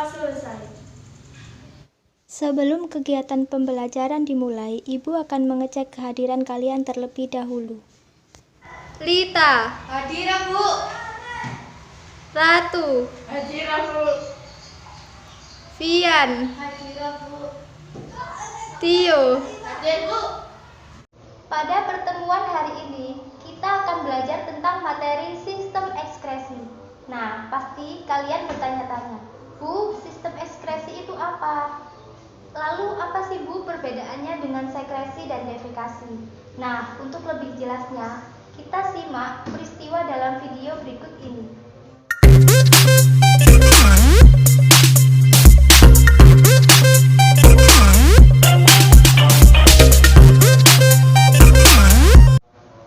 selesai. Sebelum kegiatan pembelajaran dimulai, Ibu akan mengecek kehadiran kalian terlebih dahulu. Lita. Hadir, Bu. Ratu. Hadir, Bu. Vian. Hadir, Bu. Tio. Hadir, Bu. Pada pertemuan hari ini, kita akan belajar tentang materi sistem ekskresi. Nah, pasti kalian bertanya-tanya, Bu, sistem ekskresi itu apa? Lalu apa sih Bu perbedaannya dengan sekresi dan defekasi? Nah, untuk lebih jelasnya, kita simak peristiwa dalam video berikut ini.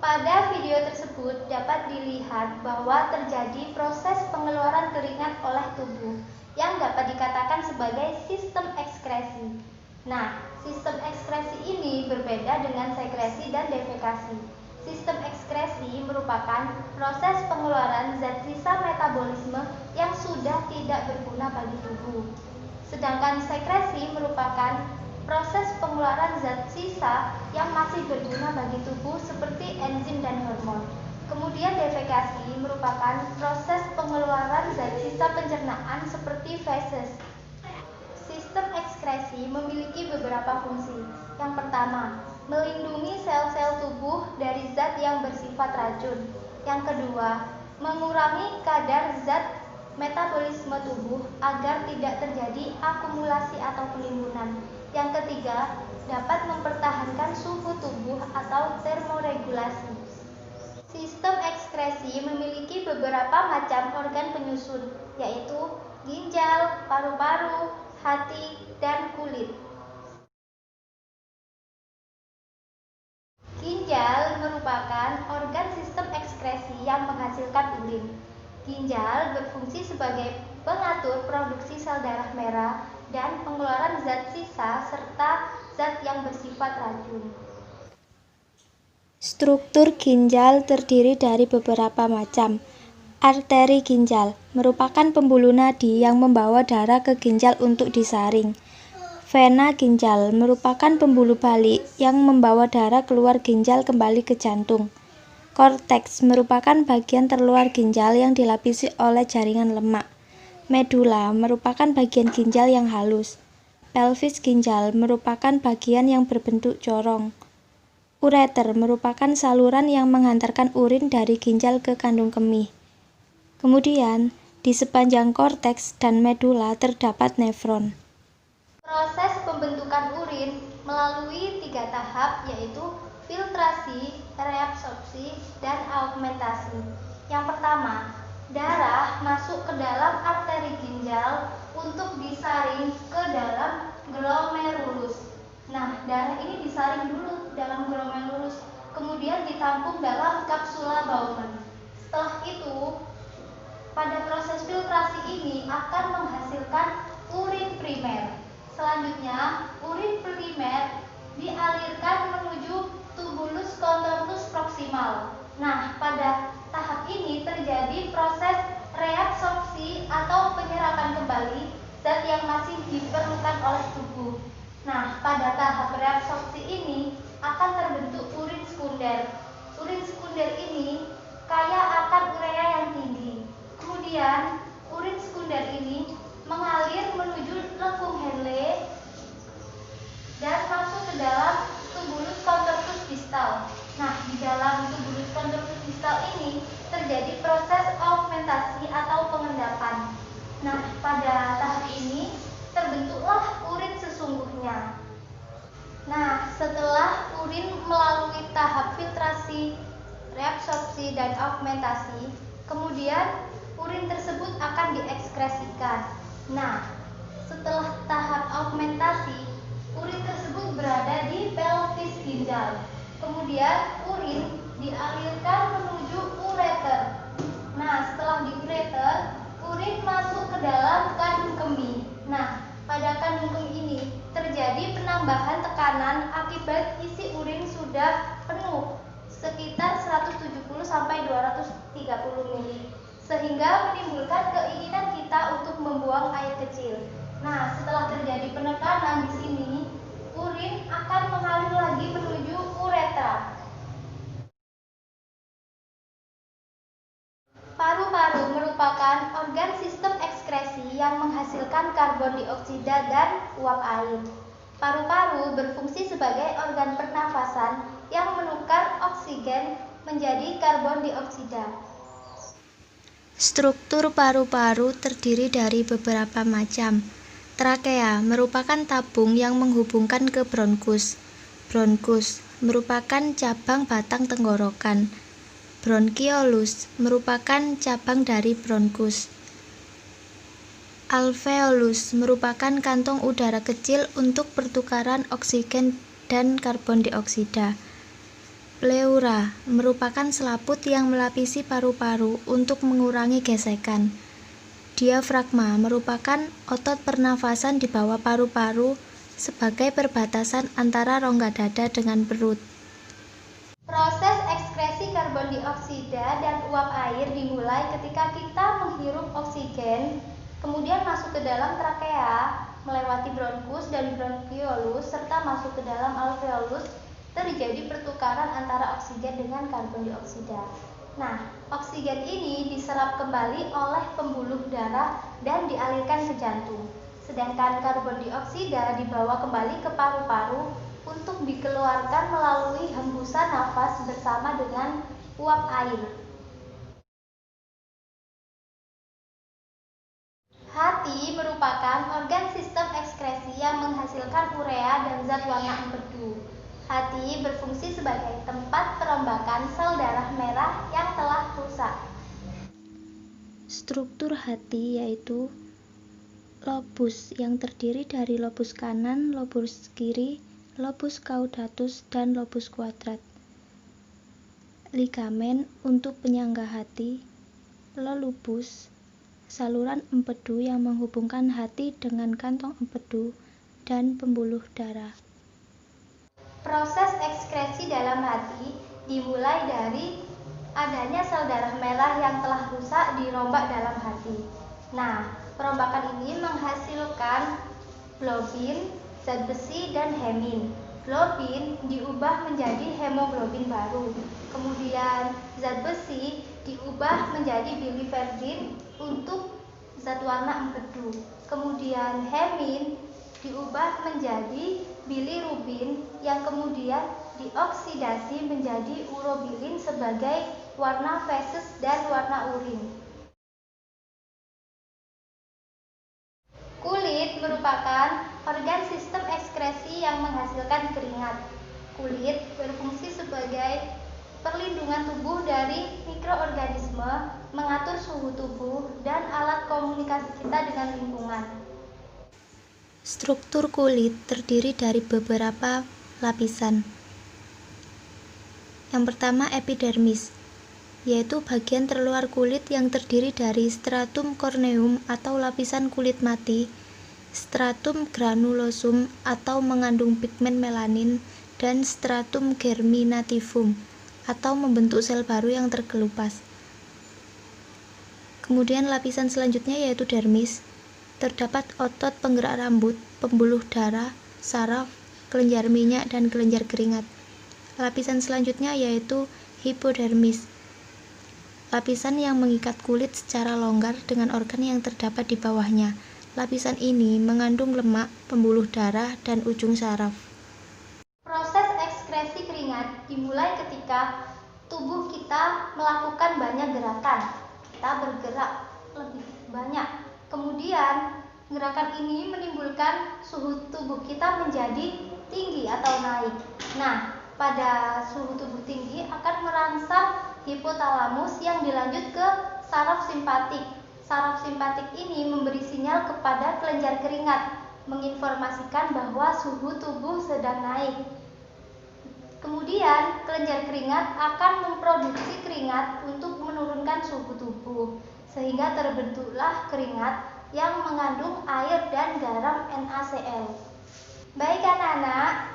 Pada video tersebut dapat dilihat bahwa terjadi proses pengeluaran keringat oleh tubuh yang dapat dikatakan sebagai sistem ekskresi. Nah, sistem ekskresi ini berbeda dengan sekresi dan defekasi. Sistem ekskresi merupakan proses pengeluaran zat sisa metabolisme yang sudah tidak berguna bagi tubuh. Sedangkan sekresi merupakan proses pengeluaran zat sisa yang masih berguna bagi tubuh seperti enzim dan hormon. Kemudian defekasi merupakan proses pengeluaran zat sisa pencernaan seperti feses. Sistem ekskresi memiliki beberapa fungsi. Yang pertama, melindungi sel-sel tubuh dari zat yang bersifat racun. Yang kedua, mengurangi kadar zat metabolisme tubuh agar tidak terjadi akumulasi atau penimbunan. Yang ketiga, dapat mempertahankan suhu tubuh atau termoregulasi. Sistem ekskresi memiliki beberapa macam organ penyusun, yaitu ginjal, paru-paru, hati, dan kulit. Ginjal merupakan organ sistem ekskresi yang menghasilkan urin. Ginjal berfungsi sebagai pengatur produksi sel darah merah dan pengeluaran zat sisa serta zat yang bersifat racun. Struktur ginjal terdiri dari beberapa macam. Arteri ginjal merupakan pembuluh nadi yang membawa darah ke ginjal untuk disaring. Vena ginjal merupakan pembuluh balik yang membawa darah keluar ginjal kembali ke jantung. Korteks merupakan bagian terluar ginjal yang dilapisi oleh jaringan lemak. Medula merupakan bagian ginjal yang halus. Pelvis ginjal merupakan bagian yang berbentuk corong. Ureter merupakan saluran yang menghantarkan urin dari ginjal ke kandung kemih. Kemudian, di sepanjang korteks dan medula terdapat nefron. Proses pembentukan urin melalui 3 tahap, yaitu filtrasi, reabsorpsi, dan augmentasi. Yang pertama, darah masuk ke dalam arteri ginjal untuk disaring ke dalam glomerulus. Nah, darah ini disaring dulu dalam glomerulus, kemudian ditampung dalam kapsula Bowman. Setelah itu, pada proses filtrasi ini akan menghasilkan urin primer. Selanjutnya, urin primer dialirkan menuju tubulus contortus proximal. Nah, pada tahap ini terjadi proses reabsorpsi atau penyerapan kembali zat yang masih diperlukan oleh tubuh. Nah, pada tahap reabsorpsi ini akan terbentuk urin sekunder. Urin sekunder ini kaya akan urea yang tinggi. Kemudian, urin sekunder ini mengalir menuju lengkung Henle dan masuk ke dalam tubulus contortus distal. Nah, di dalam tubulus contortus distal ini terjadi proses augmentasi atau pengendapan. Nah, pada tahap ini terbentuklah urin sesungguhnya. Nah, setelah urin melalui tahap filtrasi, reabsorpsi, dan augmentasi, kemudian urin tersebut akan diekskresikan. Nah, setelah tahap augmentasi, urin tersebut berada di pelvis ginjal. Kemudian urin dialirkan menuju ureter. Nah, setelah di ureter, urin masuk ke dalam kandung kemih. Nah, pada kandung kemih ini terjadi penambahan tekanan akibat isi urin sudah penuh, sekitar 170 sampai 230 ml. Sehingga menimbulkan keinginan kita untuk membuang air kecil. Nah, setelah terjadi penekanan di sini, urin akan mengalir lagi menuju uretra. Paru-paru merupakan organ sistem ekskresi yang menghasilkan karbon dioksida dan uap air. Paru-paru berfungsi sebagai organ pernafasan yang menukar oksigen menjadi karbon dioksida. Struktur paru-paru terdiri dari beberapa macam. Trakea merupakan tabung yang menghubungkan ke bronkus. Bronkus merupakan cabang batang tenggorokan. Bronkiolus merupakan cabang dari bronkus. Alveolus merupakan kantong udara kecil untuk pertukaran oksigen dan karbon dioksida. Pleura merupakan selaput yang melapisi paru-paru untuk mengurangi gesekan. Diafragma merupakan otot pernafasan di bawah paru-paru sebagai perbatasan antara rongga dada dengan perut. Proses ekskresi karbon dioksida dan uap air dimulai ketika kita menghirup oksigen, kemudian masuk ke dalam trakea, melewati bronkus dan bronkiolus, serta masuk ke dalam alveolus. Terjadi pertukaran antara oksigen dengan karbon dioksida. Nah, oksigen ini diserap kembali oleh pembuluh darah dan dialirkan ke jantung. Sedangkan karbon dioksida dibawa kembali ke paru-paru untuk dikeluarkan melalui hembusan nafas bersama dengan uap air. Hati merupakan organ sistem ekskresi yang menghasilkan urea dan zat warna empedu. Hati berfungsi sebagai tempat perombakan sel darah merah yang telah rusak. Struktur hati yaitu lobus yang terdiri dari lobus kanan, lobus kiri, lobus caudatus, dan lobus quadrat. Ligamen untuk penyangga hati, lobus, saluran empedu yang menghubungkan hati dengan kantong empedu, dan pembuluh darah. Proses ekskresi dalam hati dimulai dari adanya sel darah merah yang telah rusak dirombak dalam hati. Nah, perombakan ini menghasilkan globin, zat besi, dan hemin. Globin diubah menjadi hemoglobin baru. Kemudian zat besi diubah menjadi biliverdin untuk zat warna empedu. Kemudian hemin diubah menjadi bilirubin yang kemudian dioksidasi menjadi urobilin sebagai warna feses dan warna urin. Kulit merupakan organ sistem ekskresi yang menghasilkan keringat. Kulit berfungsi sebagai perlindungan tubuh dari mikroorganisme, mengatur suhu tubuh, dan alat komunikasi kita dengan lingkungan. Struktur kulit terdiri dari beberapa lapisan. Yang pertama epidermis, yaitu bagian terluar kulit yang terdiri dari stratum corneum atau lapisan kulit mati, stratum granulosum atau mengandung pigmen melanin, dan stratum germinativum atau membentuk sel baru yang terkelupas. Kemudian lapisan selanjutnya yaitu dermis. Terdapat otot penggerak rambut, pembuluh darah, saraf, kelenjar minyak, dan kelenjar keringat. Lapisan selanjutnya yaitu hipodermis. Lapisan yang mengikat kulit secara longgar dengan organ yang terdapat di bawahnya. Lapisan ini mengandung lemak, pembuluh darah, dan ujung saraf. Proses ekskresi keringat dimulai ketika tubuh kita melakukan banyak gerakan. Kita bergerak lebih banyak. Kemudian gerakan ini menimbulkan suhu tubuh kita menjadi tinggi atau naik. Nah, pada suhu tubuh tinggi akan merangsang hipotalamus yang dilanjut ke saraf simpatik. Saraf simpatik ini memberi sinyal kepada kelenjar keringat, menginformasikan bahwa suhu tubuh sedang naik. Kemudian kelenjar keringat akan memproduksi keringat untuk menurunkan suhu tubuh, sehingga terbentuklah keringat yang mengandung air dan garam NaCl. Baik anak-anak,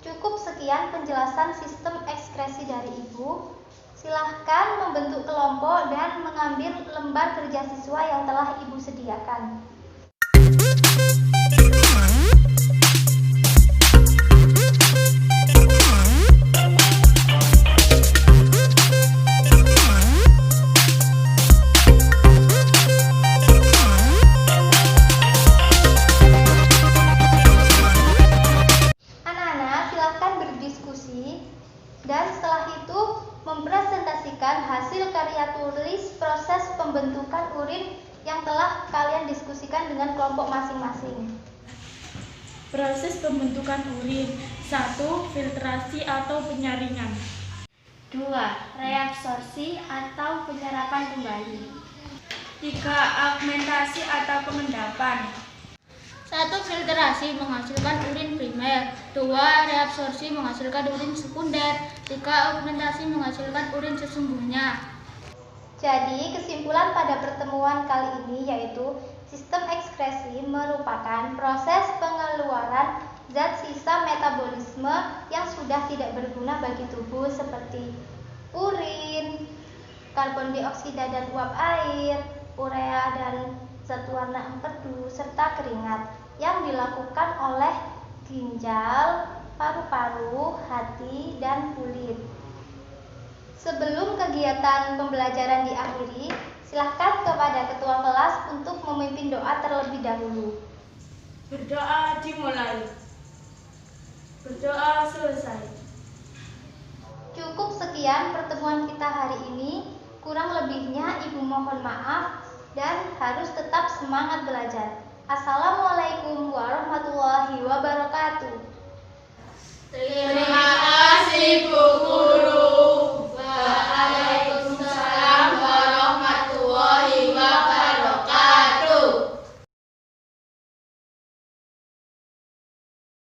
cukup sekian penjelasan sistem ekskresi dari Ibu. Silahkan membentuk kelompok dan mengambil lembar kerja siswa yang telah Ibu sediakan. didiskusikan dengan kelompok masing-masing. Proses pembentukan urin. 1. Filtrasi atau penyaringan. 2. Reabsorpsi atau penyerapan kembali. 3. Augmentasi atau pengendapan. 1. Filtrasi menghasilkan urin primer. 2. Reabsorpsi menghasilkan urin sekunder. 3. Augmentasi menghasilkan urin sesungguhnya. Jadi, kesimpulan pada pertemuan kali ini yaitu sistem ekskresi merupakan proses pengeluaran zat sisa metabolisme yang sudah tidak berguna bagi tubuh seperti urin, karbon dioksida dan uap air, urea dan zat warna empedu, serta keringat yang dilakukan oleh ginjal, paru-paru, hati, dan kulit. Sebelum kegiatan pembelajaran diakhiri, silakan kepada ketua kelas untuk memimpin doa terlebih dahulu. Berdoa dimulai. Berdoa selesai. Cukup sekian pertemuan kita hari ini. Kurang lebihnya Ibu mohon maaf dan harus tetap semangat belajar. Assalamualaikum warahmatullahi wabarakatuh. Terima kasih, Bu.